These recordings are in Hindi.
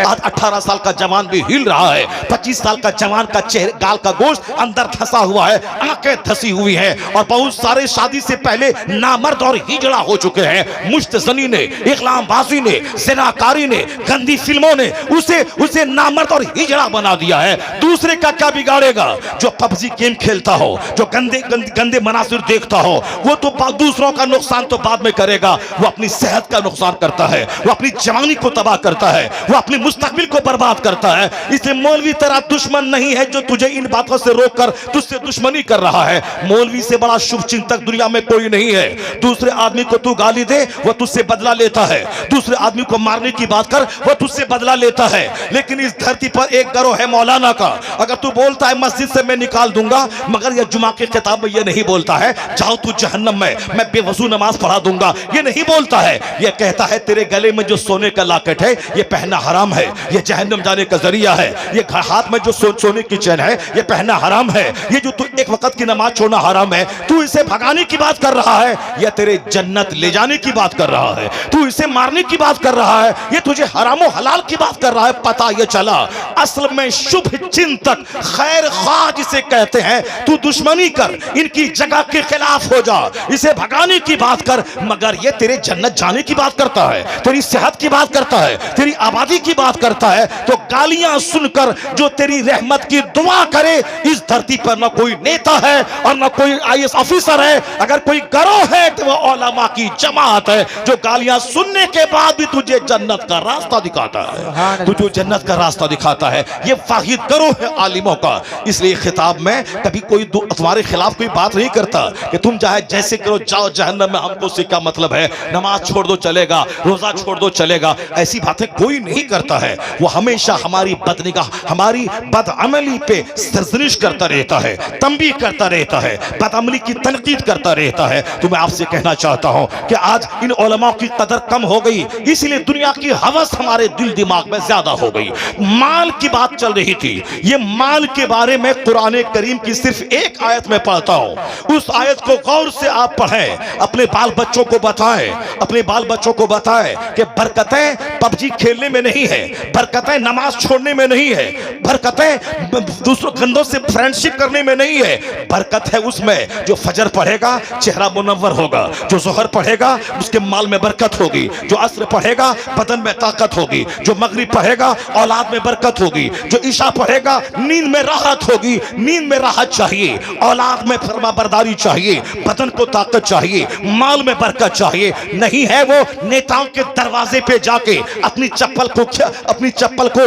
आज 18 साल का जवान भी हिल रहा है, 25 साल का जवान का चेहरे गाल का गोश्त अंदर धंसा हुआ है, आंखें धंसी हुई हैं, और बहुत सारे शादी से पहले नामर्द और हिजड़ा हो चुके हैं। मुश्तजनी ने, इकलामबाजी ने, ज़िनाकारी ने, गंदी फिल्मों ने उसे नामर्द और हिजड़ा बना दिया है। दूसरे का क्या बिगाड़ेगा? जो पबजी गेम खेलता हो, जो गंदे मनासिर देखता हो, वो तो दूसरों का नुकसान तो बाद में करेगा, वो अपनी सेहत का नुकसान करता है, वो अपनी जवानी को तबाह करता है, वो अपनी मुस्तकबिल को बर्बाद करता है। इसलिए मौलवी तेरा दुश्मन नहीं है जो तुझे इन बातों से रोककर तुझसे दुश्मनी कर रहा है। मौलवी से बड़ा शुभ चिंतक दुनिया में कोई नहीं है। दूसरे आदमी को तू गाली दे, वो तुझसे बदला लेता है। दूसरे आदमी को मारने की बात कर, वो तुझसे बदला लेता है। लेकिन इस धरती पर एक गिरोह है मौलाना का। अगर तू बोलता है मस्जिद से मैं निकाल दूंगा, मगर यह जुमा की किताब में यह नहीं बोलता है जाओ तू जहन्नम में, मैं बेवजू नमाज पढ़ा दूंगा, ये नहीं बोलता है। यह कहता है तेरे गले में जो सोने का लॉकेट है यह पहनना हराम है, यह जहन्नम जाने का जरिया है। ये हाथ में जो सोने की चैन है यह पहनना हराम है। ये जो तू एक वक्त की नमाज छोड़ना हराम है, तू इसे भगाने की बात कर रहा है, यह तेरे जन्नत ले जाने की बात कर रहा है। तू इसे मारने की बात कर रहा है, यह तुझे हराम हलाल की बात कर रहा है। पता यह चला असल में शुभ चिंतक खैर ख्वाह जिसे कहते हैं, तू दुश्मनी कर, इनकी जगह के खिलाफ हो जा, इसे भगाने की बात कर, मगर यह तेरे जन्नत जाने की बात करता है, तेरी सेहत की बात करता है, तेरी आबादी की बात करता है। तो गालियां सुनकर जो तेरी रहमत की दुआ करे, इस धरती पर न कोई नेता है और न कोई आईएएस ऑफिसर है। अगर कोई गिरोह है तो वह उलमा की जमात है जो गालियां सुनने के बाद भी तुझे जन्नत का रास्ता दिखाता है, तुझे जन्नत का रास्ता दिखाता है। ये वाहिद गिरोह है आलिमों का। इसलिए खिताब में कभी कोई तुम्हारे खिलाफ कोई बात नहीं करता कि तुम चाहे जैसे करो जाओ जहन्नम में, हमको से क्या मतलब है, नमाज छोड़ दो चलेगा, रोजा छोड़ दो चलेगा, ऐसी बातें कोई नहीं करता है। वो हमेशा हमारी बदनिगाह, हमारी बदअमली पे सरजनिश करता रहता है, तंबीह करता रहता है, बदअमली की तनकीद करता रहता है। तो मैं आपसे कहना चाहता हूं कि आज इन उलमाओं की कदर कम हो गई, इसलिए दुनिया की हवस हमारे दिल दिमाग में ज्यादा हो गई। माल की बात चल रही थी, ये माल के बारे में कुरान करीम की सिर्फ एक आयत में पढ़ता हूं। उस आयत को गौर से आप पढ़ें, अपने बाल बच्चों को बताएं, अपने बाल बच्चों को बताएं कि बरकतें पबजी खेलने में नहीं है, बरकतें नमाज छोड़ने में नहीं है, बरकतें दूसरों गंदों से फ्रेंडशिप करने में नहीं है। बरकत है उसमें जो फजर पढ़ेगा चेहरा मुनव्वर होगा, जो जोहर पढ़ेगा उसके माल में बरकत होगी, जो असर पढ़ेगा बदन में ताकत होगी, जो मगरिब पढ़ेगा औलाद में बरकत होगी, जो ईशा पढ़ेगा नींद में राहत होगी। नींद में राहत चाहिए, औलाद में फरमाबरदारी चाहिए, बदन को ताकत चाहिए, माल में बरकत चाहिए। नहीं है वो नेताओं के दरवाजे पे जाके अपनी चप्पल को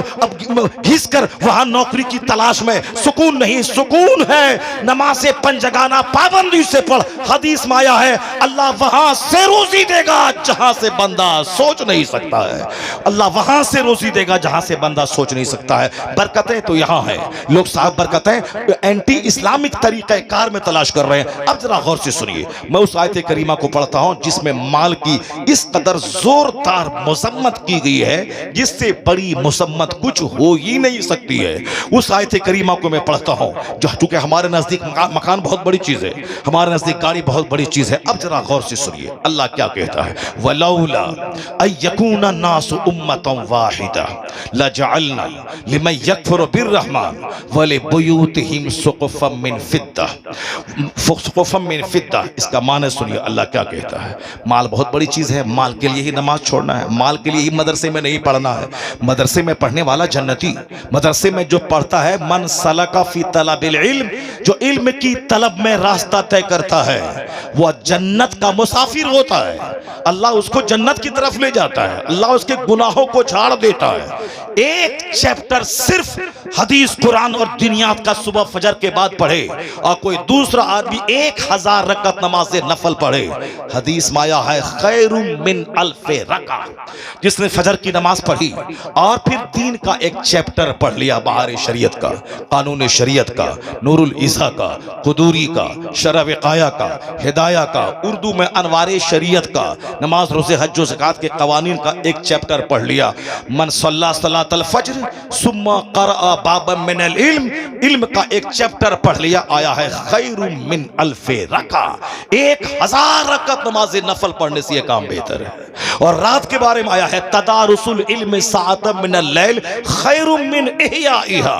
घिस कर वहां नौकरी की तलाश में सुकून नहीं, सुकून है नमाज़े पंजगाना पाबंदी से पढ़। हदीस में आया है अल्लाह वहां से रोजी देगा जहां से बंदा सोच नहीं सकता है। अल्लाह वहां से रोजी देगा जहां से बंदा सोच नहीं सकता है। बरकतें तो यहां है। लोग साहब बरकतें एंटी इस्लामिक तरीके कार में तलाश कर रहे हैं। अब जरा गौर से सुनिए, मैं उस आयत करीमा को पढ़ता हूं जिसमें माल की इस कदर जोरदार मुसम्मत की गई है जिससे बड़ी मुसम्मत कुछ हो ही नहीं सकती है। उस आयत करीमा को मैं पढ़ता हूं जो चूंकि हमारे नजदीक मकान बहुत बड़ी चीज है, हमारे नजदीक गाड़ी बहुत बड़ी चीज है। अब जरा गौर से सुनिए अल्लाह क्या कहता है, वलौला अयकुना नासु उम्मतन वाहिदा लजअलना लिमन यकफुरु बिर्रहमान वलिबुयूतिहिम सुक़ुफ़म मिन फिद्दा। सुक़ुफ़म मिन फिद्दा इसका माने सुनिए अल्लाह क्या कहता है। माल बहुत बड़ी चीज है, माल के लिए ही नमाज छोड़ना है, माल के लिए ही मदरसे में नहीं पढ़ना है। मदरसे में पढ़ने वाला जन्नती, मदरसे में जो पढ़ता है मन सलका फी तलबिल इल्म, जो इल्म की तलब में रास्ता तय करता है वह जन्नत का मुसाफिर होता है। अल्लाह उसको जन्नत की तरफ ले जाता है, अल्लाह उसके गुनाहों को झाड़ देता है। एक चैप्टर सिर्फ हदीस कुरान और दुनियात का सुबह फजर के बाद पढ़े और कोई दूसरा आदमी 1000 रकत नमाज नफल पढ़े, हदीस माया है खैरुम मिन अल्फे रका। जिसने फजर की नमाज पढ़ी और फिर दीन का एक चैप्टर पढ़ लिया, बहार शरीयत का, कानून शरीयत का, नूरुल इज़ा का, कुदूरी का, शरअ विक़ाया का, हिदाया का, उर्दू में अनवारे शरीयत का, नमाज रोज़े हज व ज़कात के कवानीन का एक चैप्टर पढ़ लिया। मन सल्ला सलातल फज्र सुम्मा क़रअ बाबन मिनल इल्म इल्म का एक चैप्टर पढ़ लिया, आया है खैरुम मिन अल्फे रका, 1000 रकत नमाज नफल पढ़ने से यह काम बेहतर है। और रात के बारे में आया है तदारुसुल इल्म साअतम मिनल लैल खैरुम मिन इहयाइहा,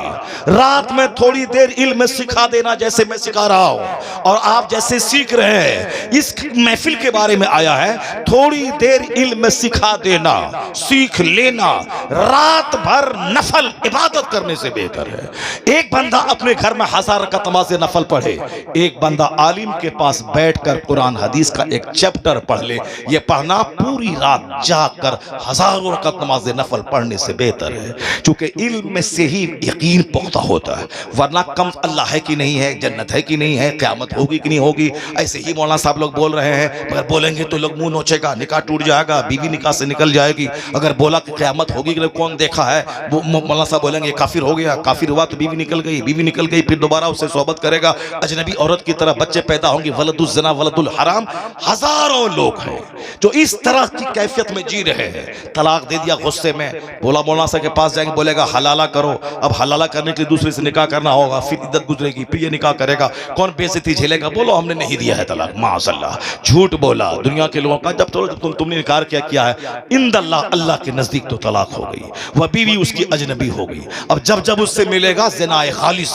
रात में थोड़ी देर इल्म सिखा देना, जैसे मैं सिखा रहा हूं और आप जैसे सीख रहे हैं। इस महफिल के बारे में आया है थोड़ी देर इल्म सिखा देना, सीख लेना, रात भर नफल इबादत करने से बेहतर है। एक बंदा अपने घर में 1000 रकत नमाज नफल पढ़े, एक बंदा आलिम के पास बैठकर कुरान हदीस का एक चैप्टर पढ़ ले, यह पढ़ना पूरी रात जाकर हजारों रकत नमाज नफल पढ़ने से बेहतर है, क्योंकि इल्म से ही यकीन पुख्ता होता है। वरना कम अल्लाह है कि नहीं है, जन्नत है कि नहीं है, क़यामत होगी कि नहीं होगी, ऐसे ही मौलाना साहब लोग बोल रहे हैं, मगर बोलेंगे तो लोग मुंह नोचेगा, निकाह टूट जाएगा, बीवी निकाह से निकल जाएगी। अगर बोला कि क़यामत होगी कि कौन देखा है, वो मौलाना साहब बोलेंगे काफिर हो गया, काफिर हुआ तो बीवी निकल गई, बीवी निकल गई फिर दोबारा उससे सोहबत करेगा, अजनबी औरत की तरह बच्चे पैदा होंगे, वलदुल ज़ना वलदुल हराम। हजारों लोग हैं जो इस तरह की कैफियत में जी रहे हैं। तलाक दे दिया गुस्से में, बोला मौलाना साहब के पास जाएंगे, बोलेगा हलाला करो। अब हलाला करने के लिए दूसरे से निकाह करना होगा, फिर इद्दत गुजरेगी, फिर ये निकाह करेगा, कौन बेइज्जती झेलेगा? बोलो हमने नहीं दिया है तलाक, माशाअल्लाह झूठ बोला दुनिया के लोगों का। जब तुमने निकाह किया है, इंदल्लाह अल्लाह के नजदीक तो तलाक हो गई, वह बीवी उसकी अजनबी हो गई। अब जब उससे मिलेगा ज़िनाए खालिस।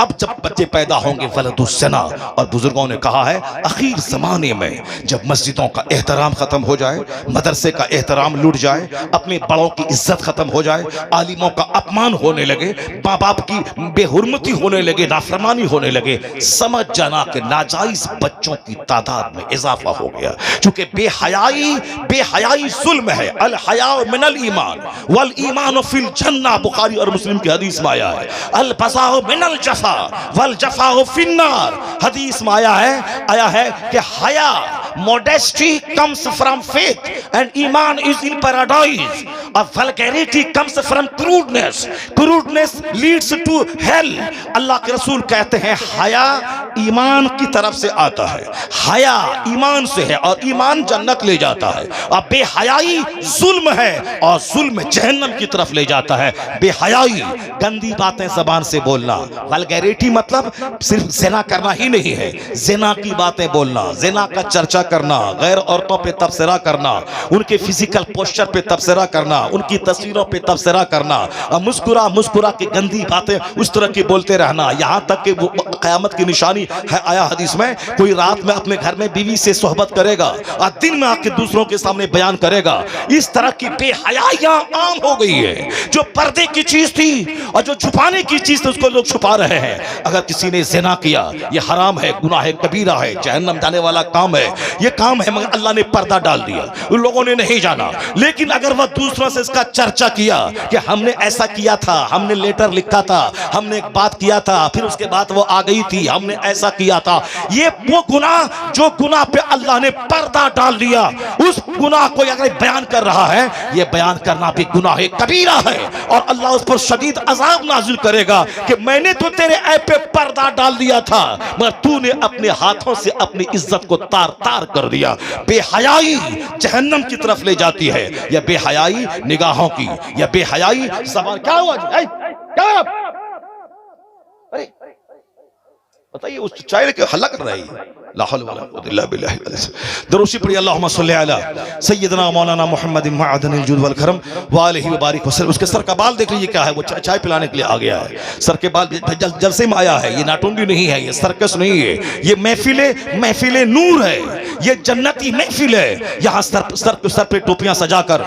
अब जब बच्चे पैदा होंगे वलदुस ज़ना, और बुजुर्गों ने कहा है आखिर ज़माने में जब मस्जिदों का एहतराम खत्म हो जाए, मदरसे का एहतराम लूट जाए, अपने बड़ों की इज्जत खत्म हो जाए, आलिमों का अपमान होने लगे, माँ बाप की बेहुरमती होने लगे, नाफरमानी होने लगे, समझ जाना कि नाजायज बच्चों की तादाद में इजाफा हो गया। क्योंकि बेहयाई जुल्म है। अल हया मिनल ईमान वल ईमान फिल जन्नह, बुखारी और मुस्लिम की हदीस में आया है। अल बज़ाउ मिनल जफ़ा वल जफ़ाउ फिन्नार, हदीस में आया है कि हया modesty comes from faith and iman is in paradise, और vulgarity comes from crudeness leads to hell। अल्लाह के रसूल कहते हैं हया ईमान की तरफ से आता है, हया ईमान से है और ईमान जन्नत ले जाता है, और बेहयाई जुल्म है और जुल्म जहन्नम की तरफ ले जाता है। बेहयाई गंदी बातें जबान से बोलना, वल्गैरिटी मतलब सिर्फ ज़िना करना ही नहीं है, ज़िना की बातें बोलना, ज़िना का चर्चा करना, गैर औरतों पे तबसरा करना, उनके फिजिकल पोस्चर पे तबसरा करना, उनकी तस्वीरों पे तबसरा करना, और मुस्कुरा के गंदी बातें उस तरह की बोलते रहना, यहाँ तक कि वो क़यामत की निशानी है। आया हदीस में कोई रात में अपने घर में बीवी से सोहबत करेगा और दिन में आके दूसरों के सामने बयान करेगा। इस तरह की बेहयाइयां आम हो गई है। जो पर्दे की चीज थी और जो छुपाने की चीज थी उसको लोग छुपा रहे हैं। अगर किसी ने ज़िना किया, ये हराम है, गुनाह है, कबीरा है, जहन्नम जाने वाला काम है, ये काम है, मगर अल्लाह ने पर्दा डाल दिया, उन लोगों ने नहीं जाना। लेकिन अगर वह दूसरों से इसका चर्चा किया कि हमने ऐसा किया था, हमने लेटर लिखा था, हमने एक बात किया था, फिर उसके बाद वो आ गई थी, हमने ऐसा किया था, ये वो गुनाह जो गुनाह पे अल्लाह ने पर्दा डाल दिया, उस गुनाह को अगर बयान कर रहा है, ये बयान करना भी गुनाह कबीरा है और अल्लाह उस पर शदीद अजाब नाजिल करेगा कि मैंने तो तेरे ऐप पे पर्दा डाल दिया था, मगर तूने अपने हाथों से अपनी इज्जत को तार तार कर दिया। बेहयाई जहन्नम की तरफ ले जाती है, या बेहयाई निगाहों की, या बेहयाई ज़बान। क्या हुआ जी? क्या बताइए, उस चाय के हल्ला कर रही है। दरूशी पढ़िए, अल्लाहुम्मा सल्ली अला सय्यदना मौलाना मुहम्मद मअदनिल जुद वल करम व आलिहि व बारिक वसल्लम। उसके सर का बाल देख लीजिए क्या है, वो चाय पिलाने के लिए आ गया है। सर के बाल जलसे में आया है, ये नाटुंडी नहीं है, ये सर्कस नहीं है, ये महफिले नूर है, ये जन्नती महफिल है। यहाँ सर पे टोपियां सजाकर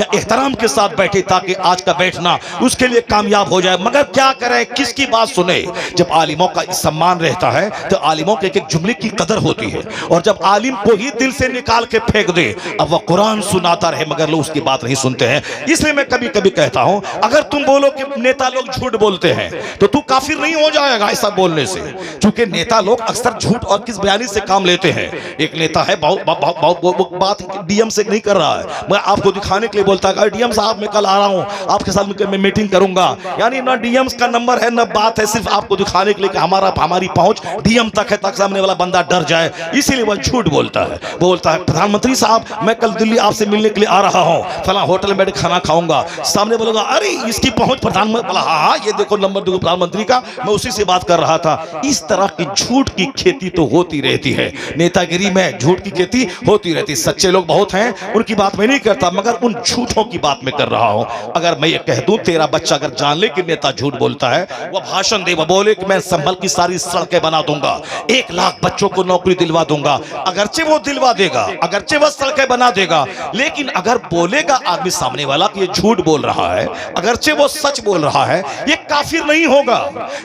एहतराम के साथ बैठे ताकि आज का बैठना उसके लिए कामयाब हो जाए। मगर क्या करें, किसकी बात सुने? जब आलिमों का सम्मान रहता है तो आलिमों के एक जुमले की कदर होती है, और जब आलिम को ही दिल से निकाल के फेंक दे, अब वह कुरान सुनाता रहे मगर लोग उसकी बात नहीं सुनते हैं। इसलिए मैं कभी कभी कहता हूं, अगर तुम बोलो कि नेता लोग झूठ बोलते हैं तो तू काफिर नहीं हो जाएगा ऐसा बोलने से, क्योंकि नेता लोग अक्सर झूठ और किस बयानी से काम लेते हैं। एक नेता नेता है, बहुत बात डीएम से नहीं कर रहा है, मैं आपको दिखाने के लिए बोलता है डीएम साहब मैं कल आ रहा हूँ, आपके साथ मैं मीटिंग करूंगा। यानी ना डीएम का नंबर है ना बात है, सिर्फ आपको दिखाने के लिए कि हमारी पहुंच डीएम तक है, ताकि सामने वाला बंदा डर जाए, इसीलिए वह झूठ बोलता है। वो बोलता है प्रधानमंत्री साहब मैं कल दिल्ली आपसे मिलने के लिए आ रहा हूँ, फला होटल में बैठ खाना खाऊंगा। सामने बोलेगा अरे इसकी पहुंच प्रधानमंत्री, बोला हाँ ये देखो नंबर देखो प्रधानमंत्री का, मैं उसी से बात कर रहा था। इस तरह की झूठ की खेती तो होती रहती है, नेतागिरी में झूठ की खेती होती रहती। सच्चे लोग बहुत हैं, उनकी बात मैं नहीं करता, मगर उन झूठों की बात मैं कर रहा हूं। अगर मैं ये कह दूं तेरा बच्चा अगर जान ले कि नेता झूठ बोलता है, वह भाषण दे, वह बोले कि मैं संभल की सारी सड़कें बना दूंगा, 1 लाख बच्चों को नौकरी दिलवा दूंगा, अगरचे वो दिलवा देगा, अगरचे वह सड़कें बना देगा, लेकिन अगर बोलेगा आदमी सामने वाला कि ये झूठ बोल रहा है, अगरचे वो सच बोल रहा है, ये काफिर नहीं होगा।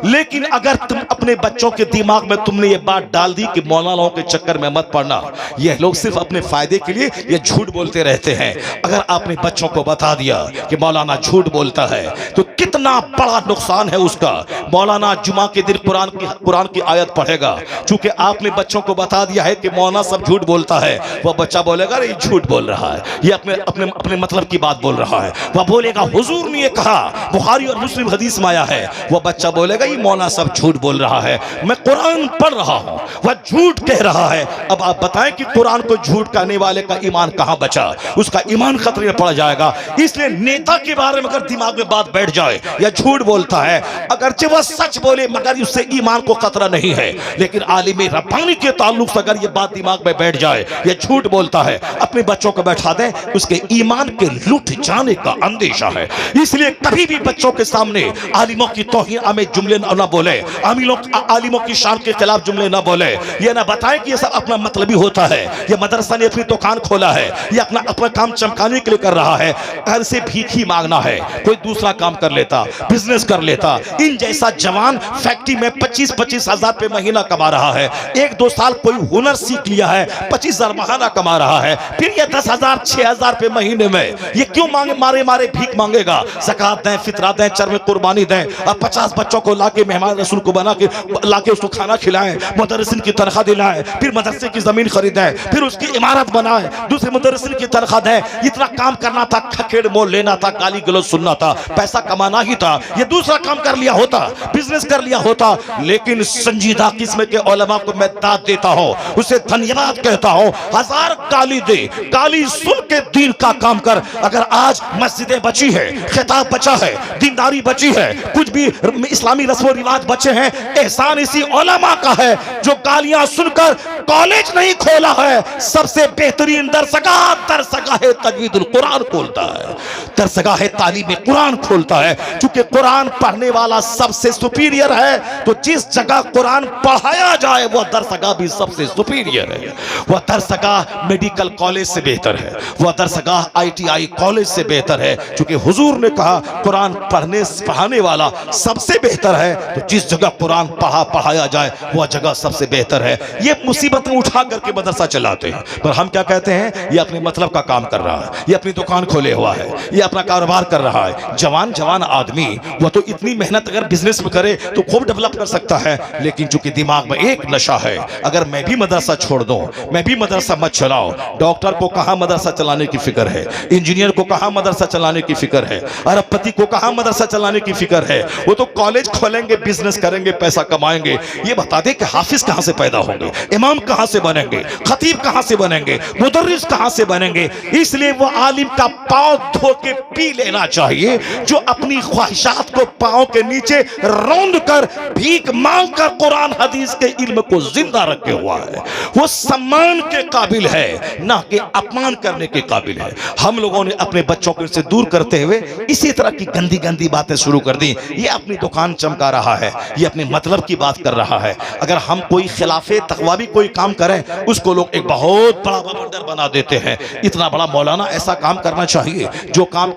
लेकिन अगर तुम अपने बच्चों के दिमाग में तुमने ये बात डाल दी कि मौलानाओं के चक्कर में मत पड़ना, ये लोग सिर्फ अपने फायदे के लिए ये झूठ बोलते रहते हैं, अगर आपने बच्चों को बता दिया कि मौलाना झूठ बोलता है तो कितना बड़ा नुकसान है उसका। मौलाना जुमा के दिन कुरान की आयत पढ़ेगा, चूंकि आपने बच्चों को बता दिया है कि मौलाना सब झूठ बोलता है, वह बच्चा बोलेगा ये झूठ बोल रहा है, ये अपने मतलब की बात बोल रहा है। वह बोलेगा हुजूर ने ये कहा, बुखारी और मुस्लिम हदीस में आया है, वह बच्चा बोलेगा ये मौलाना सब झूठ बोल रहा है, मैं कुरान पढ़ रहा हूं, वह झूठ कह रहा है। अब आप बताएं कि कुरान को झूठ कहने वाले का ईमान कहां बचा, उसका ईमान खतरे में पड़ जाएगा। इसलिए नेता के बारे में अगर दिमाग में बात बैठ जाए या झूठ बोलता है, अगरचे वह सच बोले मगर उससे ईमान को खतरा नहीं है, लेकिन आलिम रब्बानी के ताल्लुक से अगर यह बात दिमाग में बैठ जाए यह झूठ बोलता है, अपने बच्चों को बैठा दें, उसके ईमान के लुट जाने का अंदेशा है। इसलिए कभी भी बच्चों के सामने आलिमों की तौहीन में जुमले न बोले, आलिमों की शान के खिलाफ जुमले न बोले, यह ना बताएं कि यह सब अपना मतलबी होता है, यह मदरसा ने अपनी दुकान खोला है, यह अपना काम चमकाने के लिए कर रहा है, घर से भीख ही मांगना है, कोई दूसरा काम कर लेता, बिजनेस कर लेता। इन जैसा जवान फैक्ट्री में 25-25 हजार रुपए महीना कमा रहा है, 1-2 साल कोई हुनर सीख लिया है, 25,000 महीना कमा रहा है, फिर ये 10,000 6,000 रुपए महीने में ये क्यों मारे भीख मांगेगा। ज़कात दें, फितरा दें, चर्म कुर्बानी दें, और 50 बच्चों को लाके मेहमान रसूल को बना के लाके उसको खाना खिलाएं, मुदर्रिसिन की तनख्वाह दिलाएं, फिर मदरसे की जमीन खरीदें, फिर उसकी इमारत बनाएं, दूसरे मुदर्रिसिन की तनख्वाह दें। इतना काम करना था, खखेड़ मोल लेना था, गाली गलौज सुनना था, पैसा कमाना ही था। ये दूसरा काम कर लिया होता, बिजनेस कर लिया होता। लेकिन संजीदा किस्म के उलमा को मैं दाद देता हूं, उसे धन्यवाद कहता हूं। 1000 गाली दे, गाली सुन के दीन का काम कर। अगर आज मस्जिदें बची है, खिताब बचा है, दीनदारी बची है, कुछ भी इस्लामी रस्म रिवाज बचे हैं, एहसान इसी उलमा का है जो गालियां सुनकर कॉलेज नहीं खोला है। सबसे बेहतरीन दरसगाह है तजवीदुल कुरान खोलता है, दरसगाह तालीम कुरान खोलता है। चूंकि कुरान पढ़ने वाला सबसे सुपीरियर है, तो जिस जगह कुरान पढ़ाया जाए वह दरसगाह भी सबसे सुपीरियर है। वह दरसगाह मेडिकल कॉलेज से बेहतर है, वह दरसगाह ITI कॉलेज से बेहतर है। चूंकि हुजूर ने कहा कुरान पढ़ाने वाला सबसे बेहतर है, तो जिस जगह कुरान पढ़ाया जाए वह जगह सबसे बेहतर है। ये मुसीबतें उठा करके मदरसा चलाते हैं, पर हम क्या कहते हैं, ये अपने मतलब का काम कर रहा है, ये अपनी दुकान खोले हुआ है, ये अपना कारोबार कर रहा है। जवान आदमी वह तो इतनी मेहनत अगर बिजनेस में करे तो खूब डेवलप कर सकता है, लेकिन चूंकि दिमाग में एक नशा है, अगर मैं भी मदरसा छोड़ दूं, मैं भी मदरसा मत चलाओ। डॉक्टर को कहां मदरसा चलाने की फिक्र है, इंजीनियर को कहां मदरसा चलाने की फिक्र है, अरबपति को कहां मदरसा चलाने की फिक्र है। वो तो कॉलेज खोलेंगे, बिजनेस करेंगे, पैसा कमाएंगे। ये बता दे कि हाफिज कहां से पैदा होंगे, इमाम कहां से बनेंगे, खतीब कहां से बनेंगे, मुदर्रिस कहां से बनेंगे। इसलिए वो आलिम का पांव धो के पी लेना चाहिए जो अपनी ख्वाहिशात को पांव के नीचे रौंद कर भीख मांग कर कुरान हदीस के इल्म को जिंदा रखे हुआ है। वो सम्मान के काबिल है, ना कि अपमान करने के काबिल है। हम लोगों ने अपने बच्चों को इससे दूर करते हुए इसी तरह की गंदी बातें शुरू कर दी। ये अपनी दुकान चमका रहा है, ये अपने मतलब की बात कर रहा है। अगर हम कोई खिलाफे तकवा भी कोई काम करें, उसको लोग एक बहुत बड़ा बवंडर बना देते हैं। इतना बड़ा मौलाना, ऐसा काम करना चाहिए जो काम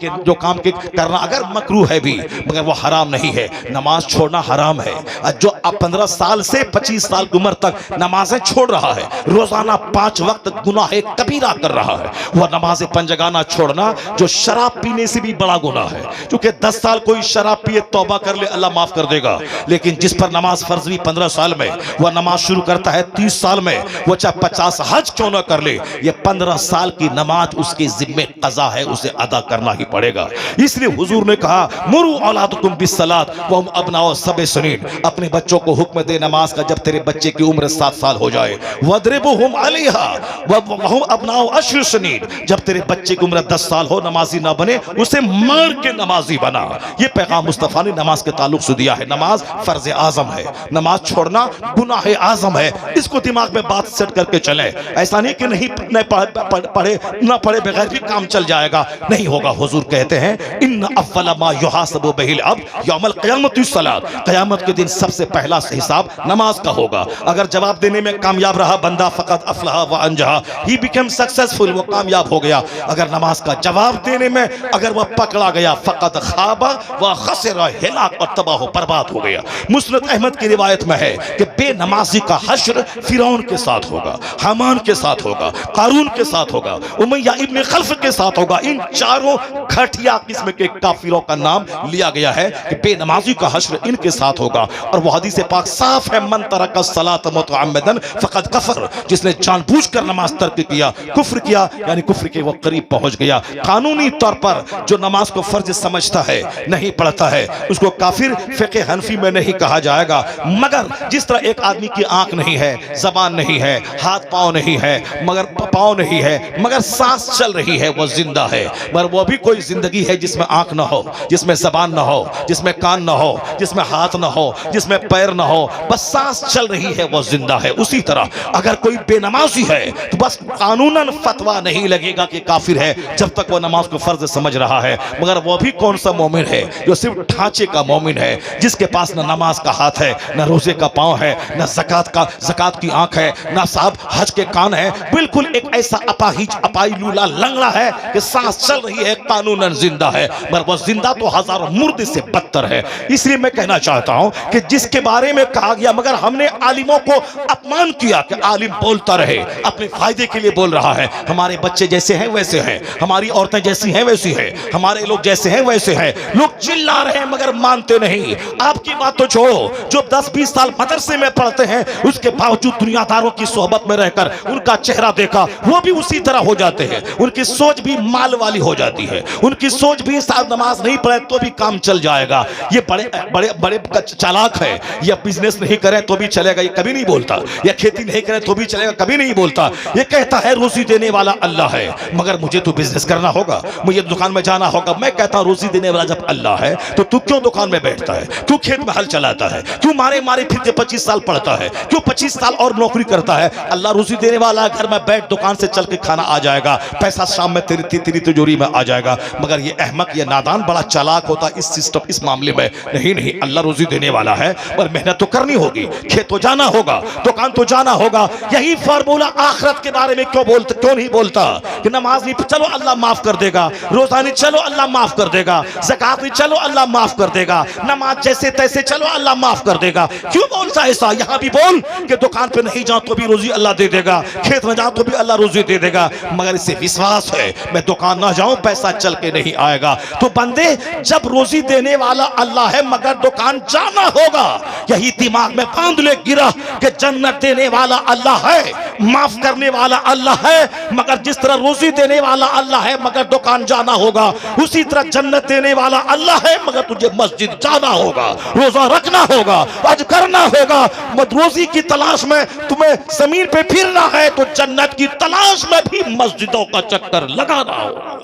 के करना अगर मकरूह है भी, मगर वो हराम नहीं है। नमाज छोड़ना हराम है। जो अब 15 साल से 25 साल की उम्र तक नमाजें छोड़ रहा है, रोजाना 5 वक्त गुनाह कबीरा कर रहा है, वह नमाजें पंजगाना छोड़ना जो शराब पीने से भी बड़ा गुनाह है। क्योंकि 10 साल कोई शराब पिए तौबा कर ले, अल्लाह माफ कर देगा। लेकिन जिस पर नमाज फर्ज हुई 15 साल में, वह नमाज शुरू करता है 30 साल में, वो चाहे 50 हज क्यों ना कर ले, ये 15 साल की नमाज उसके जिम्मे कज़ा है, उसे अदा करना ही पड़ेगा। इसलिए हुजूर ने कहा मुरु औलादकुम बिस्सलात व हम अबनाओ सबे सनीन, अपने बच्चों को हुक्म दे नमाज का जब तेरे बच्चे की उम्र 7 साल हो जाए। वदरिबुहुम अलैहा व हम अबनाओ अश्र सनीन, जब तेरे बच्चे की उम्र 10 साल हो नमाजी ना बने उसे मार के नमाजी बना। ये पैगाम मुस्तफा ने नमाज के ताल्लुक से दिया है। नमाज फर्ज आजम है, नमाज छोड़ना गुनाह आजम है। इसको दिमाग में बात सेट करके चले। ऐसा नहीं कि नहीं पढ़े ना पढ़े बगैर भी काम चल जाएगा, नहीं होगा। हुजूर कहते हैं इन अव्वल मा युहासबु बिहिल अब यौमल क़यामति सलात, क़यामत के दिन सबसे पहला हिसाब नमाज का होगा। अगर जवाब देने में कामयाब रहा बंदा फ़क़द अफ़लह व अंजहा, ही बिकम सक्सेसफुल, वो कामयाब हो गया। अगर नमाज का जवाब देने में अगर वह पकड़ा गया फ़क़द ख़ाबा व ख़सिरा, हिलाक और तबाह बर्बाद हो गया। मुस्नद अहमद की रिवायत में है कि बेनमाजी का हश्र फिरौन के साथ होगा, हामान के साथ होगा, कारून के साथ होगा, उमय्या इब्न खल्फ के साथ होगा। इन चारों घटिया किस्म के काफिरों का नाम लिया गया है कि बेनमाजी का हश्र इनके साथ होगा। और वह हदीस पाक साफ है, मन तरका सलात मुतअम्मिदन फ़क़द कफ़र, जिसने जानबूझकर नमाज तर्क किया कुफ्र किया, यानी कुफ्र के वो करीब पहुंच गया। कानूनी तौर पर जो नमाज को फर्ज समझता है नहीं पढ़ता है उसको काफिर फ़िक़्ह हनफी में नहीं कहा जाएगा। मगर जिस तरह एक आदमी की आंख नहीं है, जबान नहीं है, हाथ पांव नहीं है, मगर पांव नहीं है मगर सांस चल रही है, वो जिंदा है। मगर वो भी कोई जिंदगी है जिसमें आंख ना हो, जिसमें जबान ना हो, जिसमें कान ना हो, जिसमें हाथ ना हो, जिसमें पैर ना हो, बस सांस चल रही है, वो जिंदा है। उसी तरह अगर कोई बेनमाजी है तो बस कानूनन फतवा नहीं लगेगा कि काफिर है जब तक वो नमाज को फर्ज समझ रहा है। मगर वो भी कौन सा मोमिन है जो सिर्फ ढांचे का मोमिन है, जिसके पास न नमाज का हाथ है, न रोजे का पांव है, न ज़कात की आंख है, न साहब हज के कान है, बिल्कुल एक ऐसा अपाहिज अपाइलूला लंगड़ा है कि सांस चल रही है, कानूनन जिंदा है, मगर वो जिंदा तो हजारों मुर्दे से बदतर है। इसलिए मैं कहना चाहता हूं कि जिसके बारे में कहा गया मगर हमने आलिमों को अपमान किया कि आलिम बोलता रहे, अपने फायदे के लिए बोल रहा है। हमारे बच्चे जैसे हैं वैसे हैं, हमारी औरतें जैसी हैं वैसी हैं, हमारे लोग जैसे हैं वैसे हैं। लोग चिल्ला रहे हैं मगर मानते नहीं। आपकी बात तो छोड़ो, जो 10-20 साल मदरसे में पढ़ते हैं उसके बावजूद दुनियादारों की सोहबत में रहकर उनका चेहरा देखा वो भी उसी तरह हो जाते हैं। उनकी सोच भी माल वाली हो जाती है, उनकी सोच भी साथ नमाज नहीं पढ़े तो भी काम चल जाएगा। ये बड़े बड़े बड़े चालाक है। ये बिजनेस नहीं करें तो भी चलेगा, ये कभी नहीं बोलता। ये खेती नहीं करें तो भी चलेगा, कभी नहीं बोलता। ये कहता है रोजी देने वाला अल्लाह है, मगर मुझे तो बिजनेस करना होगा, मुझे दुकान में जाना होगा। मैं कहता हूं रोजी देने वाला जब अल्लाह है तो तू क्यों दुकान में बैठता है, क्यों खेत में हल चलाता है, क्यों मारे मारे फिर के 25 साल पढ़ता है, क्यों 25 साल और नौकरी करता है। अल्लाह रोजी देने वाला, घर में बैठ दुकान से चल के खाना आ जाएगा, पैसा शाम में तेरी तिजोरी में आ जाएगा। मगर ये अहमक, ये नादान बड़ा चालाक होता इस सिस्टम, इस मामले में। नहीं, अल्लाह रोजी देने वाला है पर मेहनत तो करनी होगी, खेत तो जाना होगा, दुकान तो जाना होगा। यही फार्मूला आखिरत के बारे में क्यों नहीं बोलता कि नमाज नहीं, चलो अल्लाह माफ कर देगा, रोजा नहीं, चलो अल्लाह माफ कर देगा, ज़कात नहीं, चलो अल्लाह माफ कर देगा, नमाज जैसे तैसे चलो अल्लाह माफ कर देगा। क्यों बोलता है ऐसा? यहां भी बोल कि दुकान पे नहीं जाओ तो भी रोजी अल्लाह दे देगा, खेत में जाओ तो भी अल्लाह रोजी दे देगा। मगर इसे विश्वास है मैं दुकान ना जाऊं पैसा चल के नहीं आएगा। तो बंदे, जब रोजी देने वाला अल्लाह है मगर दुकान जाना होगा, यही दिमाग में बांध ले गिरा कि जन्नत देने वाला अल्लाह है, माफ करने वाला अल्लाह है, मगर जिस तरह रोजी देने वाला अल्लाह है मगर दुकान जाना होगा, उसी तरह जन्नत देने वाला अल्लाह है मगर तुझे मस्जिद जाना होगा, रोजा रखना होगा, हज करना होगा। मत रोजी की तलाश में तुम्हें जमीन पे फिरना है तो जन्नत की तलाश में भी मस्जिदों का चक्कर लगाना होगा।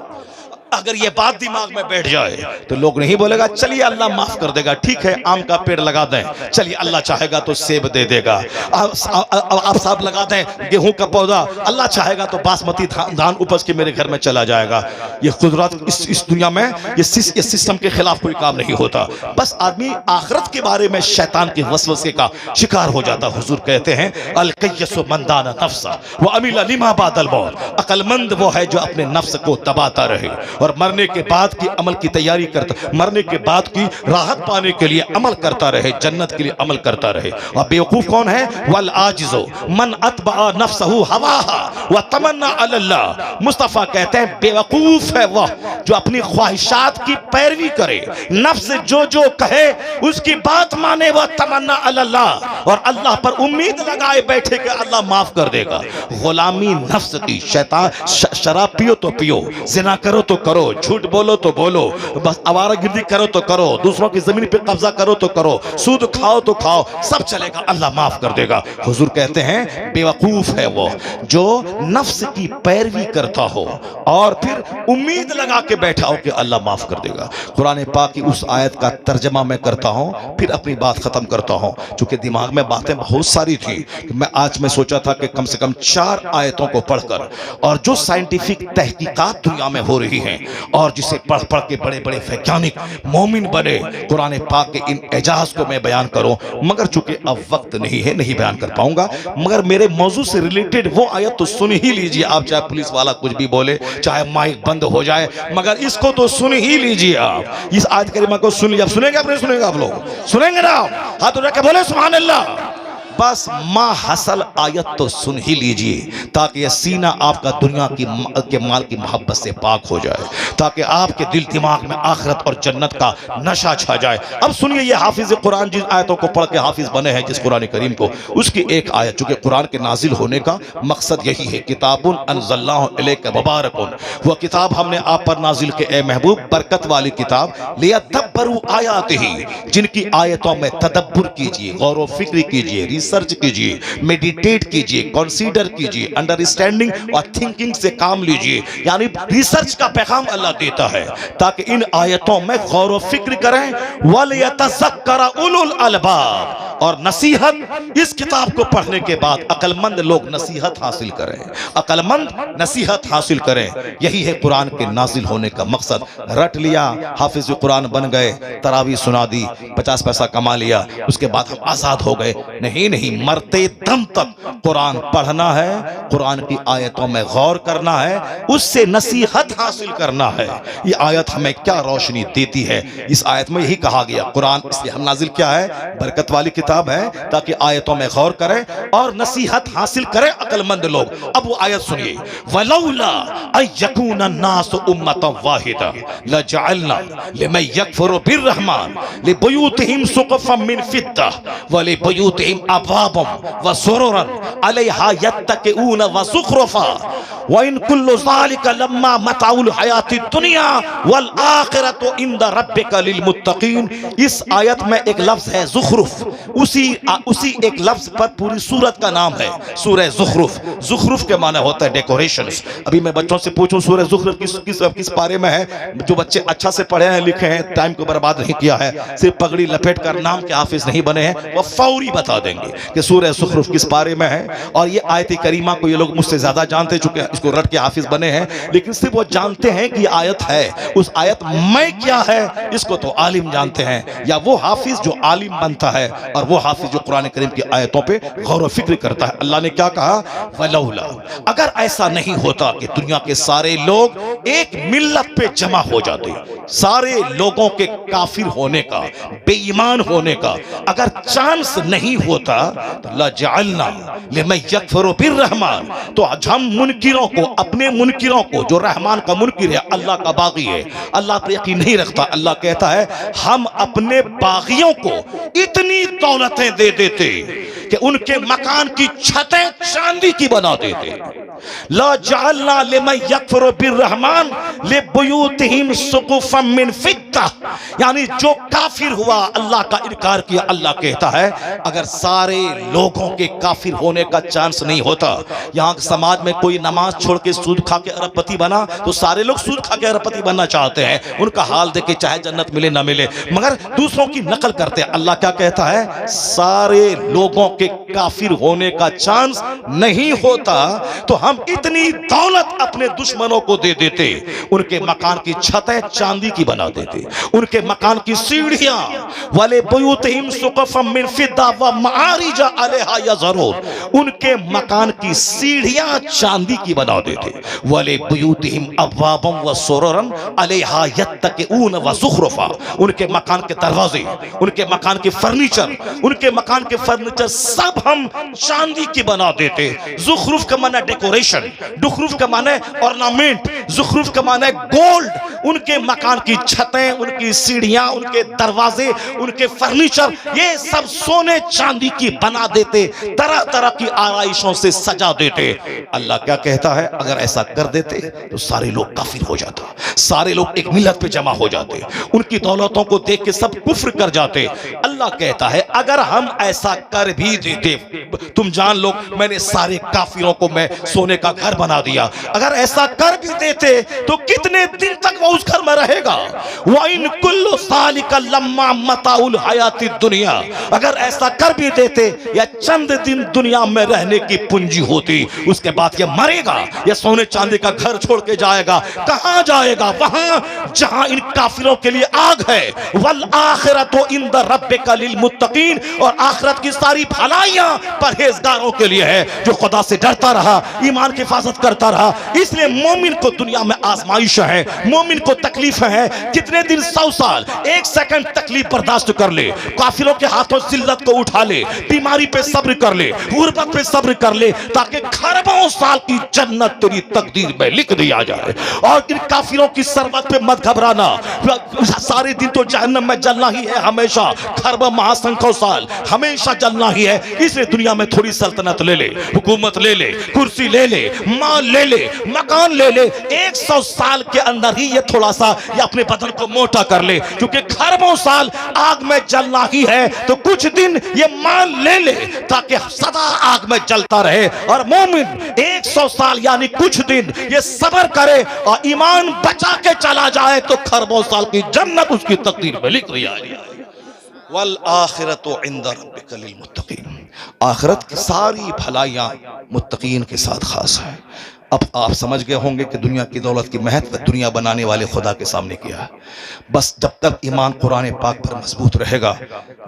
अगर ये बात दिमाग में बैठ जाए तो लोग नहीं बोलेगा चलिए अल्लाह माफ कर देगा, ठीक है आम का पेड़ लगा दें, चलिए अल्लाह चाहेगा तो सेब दे देगा, आप साहब लगा दें गेहूं का पौधा, अल्लाह चाहेगा तो बासमती धान उपज के मेरे घर में चला जाएगा। ये कुदरत इस दुनिया में ये सिस्टम के खिलाफ कोई काम नहीं होता। बस आदमी आखिरत के बारे में शैतान के वसवसे का शिकार हो जाता। हुजूर कहते हैं अल कय्यसु मन दाना नफ्सा व अमिल लिमा बादल मौत, अक्लमंद वो है जो अपने नफ्स को दबाता रहे और मरने के बाद की अमल की तैयारी करता, मरने के बाद की राहत पाने के लिए अमल करता रहे, जन्नत के लिए अमल करता रहे। और बेवकूफ कौन है? वल आजिज़ो मन अतबा नफ्सहु हवाहा व तमन्ना अल्लाह। मुस्तफ़ा कहते हैं बेवकूफ है वह जो अपनी ख्वाहिशात की पैरवी करे, नफ्स जो जो कहे उसकी बात माने, वह तमन्ना अल्लाह, और अल्लाह पर उम्मीद लगाए बैठे कि अल्लाह माफ कर देगा। गुलामी नफ्स की, शैतान, शराब पियो तो पियो, जिना करो तो करो, झूठ बोलो तो बोलो, बस आवारागिर्दी करो तो करो, दूसरों की जमीन पे कब्जा करो तो करो, सूद खाओ तो खाओ, सब चलेगा, अल्लाह माफ कर देगा। हुजूर कहते हैं बेवकूफ है वो जो नफ्स की पैरवी करता हो और फिर उम्मीद लगा के बैठा हो कि अल्लाह माफ कर देगा। कुरान पाक की उस आयत का तर्जमा मैं करता हूं, फिर अपनी बात खत्म करता हूं। चूंकि दिमाग में बातें बहुत सारी थी, मैं सोचा था कि कम से कम 4 आयतों को पढ़कर, और जो साइंटिफिक तहकीकात दुनिया में हो रही हैं और जिसे पढ़ पढ़ के बड़े बड़े वैज्ञानिक मोमिन बने, कुरान पाक के इन एजाज को मैं बयान करूं, मगर चूंकि अब वक्त नहीं है, नहीं बयान कर पाऊंगा। मगर मेरे मौजू से रिलेटेड वो आयत तो सुन ही लीजिए आप, चाहे पुलिस वाला कुछ भी बोले, चाहे माइक बंद हो जाए, मगर इसको तो सुन ही लीजिए आप। इस आयत करीमा को सुन लीजिए। आप सुनेंगे, आप नहीं सुनेंगे? आप लोग सुनेंगे ना? हाथ उठा के बोले सुभान अल्लाह। बस माँ हसल आयत तो सुन ही लीजिए ताकि यह सीना आपका दुनिया के माल की मोहब्बत से पाक हो जाए, ताकि आपके दिल दिमाग में आखिरत और जन्नत का नशा छा जाए। अब सुनिए, ये हाफिज कुरान जिन आयतों को पढ़ के हाफिज बने हैं जिस कुरान करीम को, उसकी एक आयत, चूंकि कुरान के नाजिल होने का मकसद यही है, किताबुन अनज़लनाहु इलैका मुबारकुन, वह किताब हमने आप पर नाजिल के ए महबूब, बरकत वाली किताब, लियदब्बरू आयातिही, जिनकी आयतों में तदब्बुर कीजिए, गौर व फिक्र कीजिए, सर्च कीजिए, मेडिटेट कीजिए, कंसीडर कीजिए, अंडरस्टैंडिंग और थिंकिंग से काम लीजिए। यानी रिसर्च का पैगाम अल्लाह देता है ताकि इन आयतों में गौर व फिक्र करें। वलियतज़क्कर उलुल अलबाब, और नसीहत, इस किताब को पढ़ने के बाद अक्लमंद लोग नसीहत हासिल करें, अक्लमंद नसीहत हासिल करें। यही है कुरान के नाजिल होने का मकसद। रट लिया, हाफिज कुरान बन गए, तरावी सुना दी, 50 पैसा कमा लिया, उसके बाद हम आजाद हो गए? नहीं नहीं, मरते दम तक कुरान पढ़ना है, कुरान की आयतों में गौर करना है, उससे नसीहत हासिल करना है। ये आयत हमें क्या रोशनी देती है? इस आयत में यही कहा गया, कुरान इसलिए हम नाजिल क्या है, बरकत वाली किताब है, ताकि आयतों में गौर करें और नसीहत हासिल करें अक्लमंद लोग। अब वो आयत सुनिए, वलौला अयकून अन्नास उम्मतन वाहिदा लजअलना लिमन यकफुरु बिर्रहमान लिबुयूतिहिम सुक़फन मिन फिद्दा व लिबुयूतिहिम अबवाबन व सुरुरन अलैहा यत्तकिऊन व ज़ुख़रुफ़ा व इन कुल्लु ज़ालिका लम्मा मताउल हयातिद दुनिया वल आखिरतु इंदा रब्बिका लिल मुत्तक़ीन। इस आयत में एक लफ्ज है ज़ुख़रुफ़, उसी एक लफ्ज पर पूरी सूरत का नाम है, सूरह ज़ुख़रुफ़। ज़ुख़रुफ़ के माने होता है डेकोरेशंस। अभी मैं बच्चों से पूछूं सूरह ज़ुख़रुफ़ किस पारे में है, जो बच्चे अच्छा से पढ़े हैं, लिखे हैं, टाइम को बर्बाद नहीं किया है, सिर्फ पगड़ी लपेट कर नाम के हाफिज नहीं बने हैं, वह फौरी बता देंगे कि सूरह ज़ुख़रुफ़ किस पारे में है। और ये आयत करीमा को ये लोग मुझसे ज्यादा जानते, चुके इसको रट के हाफिज बने हैं, लेकिन सिर्फ वो जानते हैं कि ये आयत है। उस आयत में क्या है इसको तो आलिम जानते हैं, या वो हाफिज जो आलिम बनता है और वो हाफिज जो कुरान करीम की आयतों पे गौर व फिक्र करता है। अल्लाह ने क्या कहा, वलौला, अगर ऐसा नहीं होता कि दुनिया के सारे लोग एक मिल्लत पे जमा हो जाते, सारे लोगों के काफिर होने का, बेईमान होने का अगर चांस नहीं होता, तो लजअलना लिमन यकफुरु बिर्रहमान, तो हम मुनकिरों को, अपने मुनकिरों को, जो रहमान का मुनकिर है, अल्लाह का बागी है, अल्लाह पर यकीन नहीं रखता, अल्लाह कहता है हम अपने बागियों को इतनी दौलतें दे देते कि उनके मकान की छतें चांदी की बना देते। ला जअलना लिमन यकफुरु बिर्रहमान लिबुयूतिहिम सुक़ुफ़न मिन फिद्दा, यानी जो काफिर हुआ, अल्लाह का इनकार किया, अल्लाह कहता है अगर सारे लोगों के काफिर होने का चांस नहीं होता, यहाँ समाज में कोई नमाज छोड़ के सूद खा के अरबपति बना तो सारे लोग सूद खा के अरबपति बनना चाहते हैं, उनका हाल देख के चाहे जन्नत मिले ना मिले, मगर दूसरों की नकल करते हैं। अल्लाह क्या कहता है, सारे लोगों के काफिर होने का चांस नहीं होता तो हम इतनी दौलत अपने दुश्मनों को दे देते। उनके मकान की छतें चांदी की बना देते, उनके मकान की सीढ़ियां वाले बुयूतिहिम सुक़फ़म मिन फ़िद्दा व मआरिज अलैहा यज़रून, उनके मकान की सीढ़ियां चांदी की बना देते। वाले बुयूतिहिम अब्वाबम व सुररन अलैहा यत्तक़ून व ज़ुख़रुफ़ा, उनके मकान के दरवाजे, उनके मकान के फर्नीचर, उनके मकान के फर्नीचर सब हम चांदी की बना देते। ज़ुख़रुफ़ का माना डेकोरेशन, दुख़रुफ़ का माना ऑर्नामेंट, ज़ुख़रुफ़ का माना गोल्ड। उनके मकान की छतें, उनकी सीढ़ियां, उनके दरवाजे, उनके फर्नीचर, ये सब सोने चांदी की बना देते, तरह तरह की आराइशों से सजा देते। अल्लाह क्या कहता है, अगर ऐसा कर देते तो सारे लोग काफिर हो जाता, सारे लोग एक मिलत पे जमा हो जाते, उनकी दौलतों को देख के सब कुफ्र कर जाते। अल्लाह कहता है अगर हम ऐसा कर भी देते, तुम जान लो मैंने सारे काफिरों को मैं सोने का घर बना दिया, अगर ऐसा कर भी देते तो कितने दिन तक वो उस घर में रहेगा। वाइन कुल्लु सालिका लम्मा मताउल हयाती दुनिया, अगर ऐसा कर भी देते या चंद दिन दुनिया में रहने की पूंजी होती, उसके बाद ये मरेगा, ये सोने चांदी का घर छोड़ के जाएगा। कहां जाएगा? वहां जहां इन काफिरों के लिए आग है। वल आखिरतु इंद रब्बिका लिल मुत्तकीन, और आखिरत की सारी भलाइयां परहेजगारों के लिए है, जो खुदा से डरता रहा, ईमान की हिफाजत करता रहा। इसलिए मोमिन को दुनिया में आजमाइश है, मोमिन को तकलीफ है। कितने दिन, 100 साल, 1 सेकंड तकलीफ बर्दाश्त कर ले, काफिरों के हाथों जिल्लत को उठा ले, बीमारी पे सब्र कर ले, गुर्बत पे सब्र कर ले, ताकि खरबों साल की जन्नत तेरी तकदीर में लिख दिया जाए। और इन काफिरों की सरबत पे मत घबराना, सारे दिन तो जहन्नम में जलना ही है हमेशा, खरबों महासंख्यों साल हमेशा जलना ही है। इसलिए दुनिया में थोड़ी सल्तनत ले ले, हुकूमत ले ले, कुर्सी ले ले, माल ले ले, मकान ले ले, 100 साल के अंदर ही ये थोड़ा सा ये अपने बदन को मोटा कर ले, क्योंकि खरबों साल आग में जलना ही है। तो कुछ दिन ये माल ले ले ताकि सदा आग में जलता रहे। और मोमिन 100 साल यानी कुछ दिन ये सब्र करे और ईमान बचा के चला जाए तो खरबों साल की जन्नत उसकी तकदीर में लिख दिया जाए। वल आखिरतु इंद रब्बिका लिल मुत्तकीन, आखिरत की सारी भलाइयां मुत्तकीन के साथ खास है। अब आप समझ गए होंगे कि दुनिया की दौलत की महत्व दुनिया बनाने वाले खुदा के सामने किया है। बस जब तक ईमान कुरान पाक पर मजबूत रहेगा,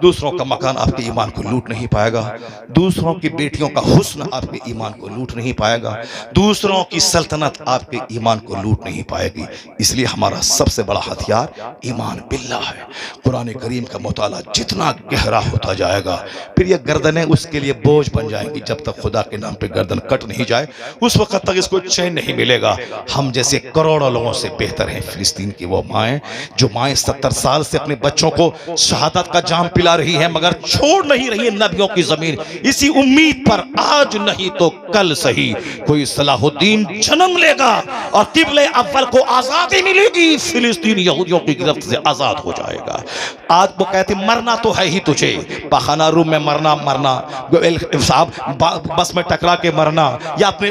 दूसरों का मकान आपके ईमान को लूट नहीं पाएगा, दूसरों की बेटियों का हुस्न आपके ईमान को लूट नहीं पाएगा, दूसरों की सल्तनत आपके ईमान को लूट नहीं पाएगी। इसलिए हमारा सबसे बड़ा हथियार ईमान बिल्लाह है। कुरान करीम का मुताला जितना गहरा होता जाएगा, फिर यह गर्दनें उसके लिए बोझ बन जाएंगी। जब तक खुदा के नाम पे गर्दन कट नहीं जाए उस वक्त तक इसको चैन नहीं मिलेगा। हम जैसे करोड़ों लोगों से बेहतर हैं फिलिस्तीन की वो माएं, जो माएं 70 साल से अपने बच्चों को शहादत का जाम पिला रही हैं, मगर छोड़ नहीं रही है नबियों की जमीन, इसी उम्मीद पर आज नहीं तो कल सही कोई सलाहुद्दीन जन्म लेगा और किबले अव्वल को आजादी मिलेगी, फिलिस्तीन यहूदियों की गिरफ्त से आजाद हो जाएगा। आज वो कहते मरना तो है ही तुझे, पाखाना रूम में मरना, साहब बस में टकरा के मरना, या अपने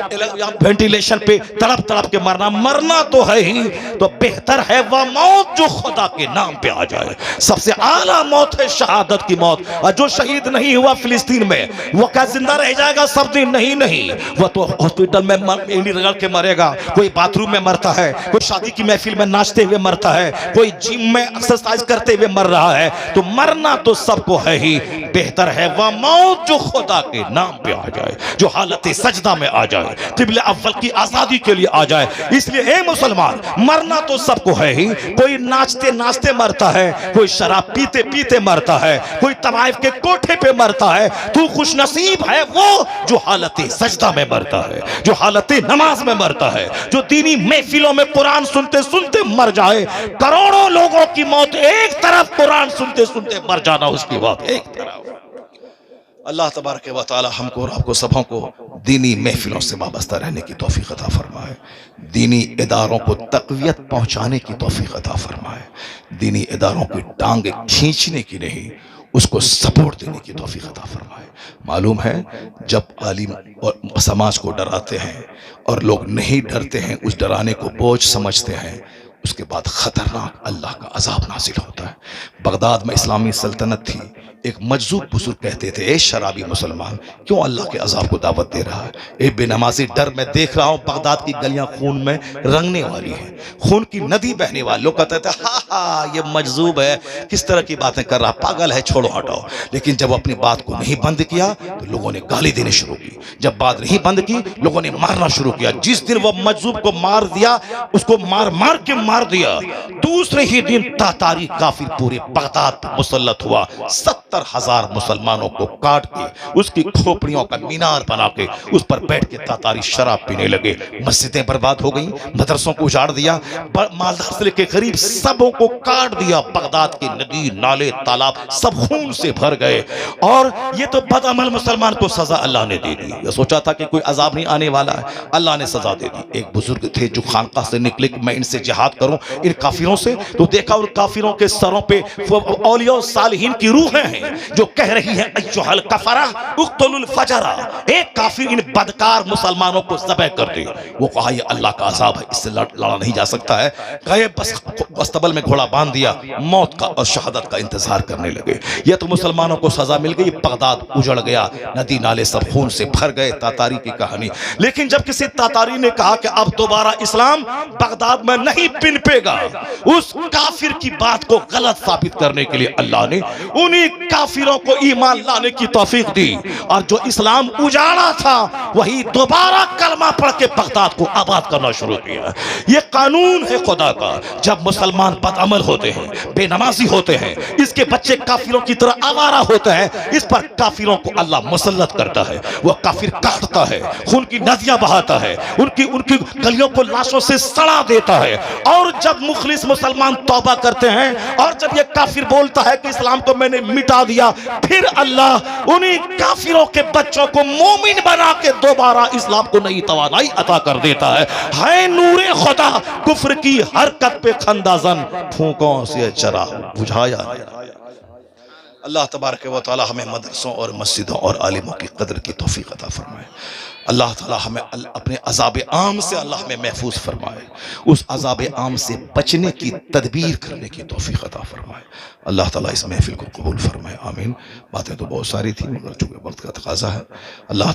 वेंटिलेशन पे तड़प तड़प के मरना, मरना तो है ही, तो बेहतर है वह मौत जो खुदा के नाम पे आ जाए। सबसे आला मौत है शहादत की मौत। और जो शहीद नहीं हुआ फिलिस्तीन में वो क्या जिंदा रह जाएगा सब दिन? नहीं नहीं, वह तो हॉस्पिटल में इंडी रगड़ के मरेगा, कोई बाथरूम में मरता है, कोई शादी की महफिल में नाचते हुए मरता है, कोई जिम में एक्सरसाइज करते हुए मर रहा है। तो मरना तो सबको है ही, बेहतर है वह मौत जो खुदा के नाम पे आ जाए, जो हालत सजदा में आ जाए, किबले अव्वल की आजादी के लिए आ जाए। इसलिए ए मुसलमान, मरना तो सबको है ही, कोई नाचते नाचते मरता है, कोई शराब पीते पीते मरता है, कोई तवाइफ के कोठे पे मरता है। तू खुशनसीब है वो जो हालत सजदा में मरता है, जो हालत नमाज में मरता है, जो दीनी महफिलों में कुरान सुनते सुनते मर जाए। करोड़ों लोगों की मौत एक तरफ, कुरान सुनते सुनते मर जाना उसकी बात एक तरफ। अल्लाह तबारक व तआला हमको और आपको सबों को दीनी महफिलों से वाबस्ता रहने की तौफीक अता फरमाए, दीनी इदारों को तक़वियत पहुँचाने की तौफीक अता फरमाए, दीनी इदारों की टांग खींचने की नहीं, उसको सपोर्ट देने की तौफीक अता फरमाए। मालूम है जब आलिम और समाज को डराते हैं और लोग नहीं डरते हैं, उस डराने को बोझ समझते हैं, उसके बाद ख़तरनाक अल्लाह का अज़ाब नाजिल होता है। बगदाद में इस्लामी सल्तनत थी, एक मजजूब बुजुर्ग कहते थे, ए शराबी मुसलमान, क्यों अल्लाह के अजाब को दावत दे रहा है? ए बेनमाजी, डर मैं देख रहा हूं बगदाद की गलियां खून में रंगने वाली हैं, खून की नदी बहने वाली। लोग कहते थे हा हा ये मजजूब है, किस तरह की बातें कर रहा, पागल है, छोड़ो हटाओ। लेकिन जब अपनी बात को नहीं बंद किया तो लोगों ने गाली देनी शुरू की। जब बात नहीं बंद की, लोगों ने मारना शुरू किया। जिस दिन वह मजजूब को मार दिया, उसको मार मार के मार दिया, दूसरे ही दिन तातारी काफिर पूरे बगदाद पर मुसल्लत हुआ। 70,000 मुसलमानों को काट के उसकी खोपड़ियों का मीनार बना के उस पर बैठ के तातारी शराब पीने लगे। मस्जिदें बर्बाद हो गई, मदरसों को उजाड़ दिया, मालदार से लेकर गरीब सबों को काट दिया। बगदाद के नदी नाले तालाब सब खून से भर गए। और ये तो बदअमल मुसलमान को सजा अल्लाह ने दे दी। ये सोचा था कि कोई अजाब नहीं आने वाला है, अल्लाह ने सजा दे दी। एक बुजुर्ग थे जो खानका से निकले कि मैं इनसे जिहाद करूं, इन काफिरों से, तो देखा उन काफिरों के सरों पे औलिया सालिहीन की रूहें हैं जो कह रही है अय्युहल कफरा उक्तुलुल फजरा, एक काफिर इन बदकार मुसलमानों को ज़बह कर दे। वो कहा ये अल्लाह का अजाब है, इससे लड़ा नहीं जा सकता है। गए बस अस्तबल में घोड़ा बांध दिया, मौत का और शहादत का इंतजार करने लगे। ये तो मुसलमानों को सजा मिल गई, बगदाद उजड़ गया, नदी नाले सब खून से भर गए। तातारी की कहानी। लेकिन जब किसी तातारी ने कहा कि अब दोबारा इस्लाम बगदाद में नहीं पिनपेगा, उस काफिर की बात को गलत साबित करने के लिए अल्लाह ने उन्हीं काफिरों को ईमान लाने की तौफीक दी। और जो इस्लाम उजाड़ा था वही दोबारा कलमा पढ़ के बगदाद को आबाद करना शुरू किया। यह कानून है खुदा का। जब मुसलमान बदअमल होते हैं, बेनमाजी होते हैं, इसके बच्चे काफिरों की तरह आवारा होते हैं, इस पर काफिरों को अल्लाह मुसल्लत करता है। वह काफिर काटता है, खून की नदियां बहाता है, उनकी उनकी गलियों को लाशों से सड़ा देता है। और जब मुखलिस मुसलमान तौबा करते हैं और जब यह काफिर बोलता है कि इस्लाम को मैंने मिटा दिया, फिर अल्लाह उन्हीं काफिरों के बच्चों को मोमिन बना के दोबारा इस्लाम को नई तवानाई अता कर देता है नूरे खुदा कुफ्र की हरकत पे खंदाजन फूंकों से चरा बुझाया। अल्लाह तबारक व तआला हमें मदरसों और मस्जिदों और आलिमों की कदर की तौफीक अता फरमाए। अल्लाह ताला हमें अपने अज़ाब आम से अल्लाह हमें महफूज फरमाए, उस अज़ाब आम से बचने की तदबीर करने की तौफीक अता फरमाए। अल्लाह ताला इस महफिल को कबूल फरमाए, आमीन। बातें तो बहुत सारी थी मगर चूंकि वक्त का तकाजा है, अल्लाह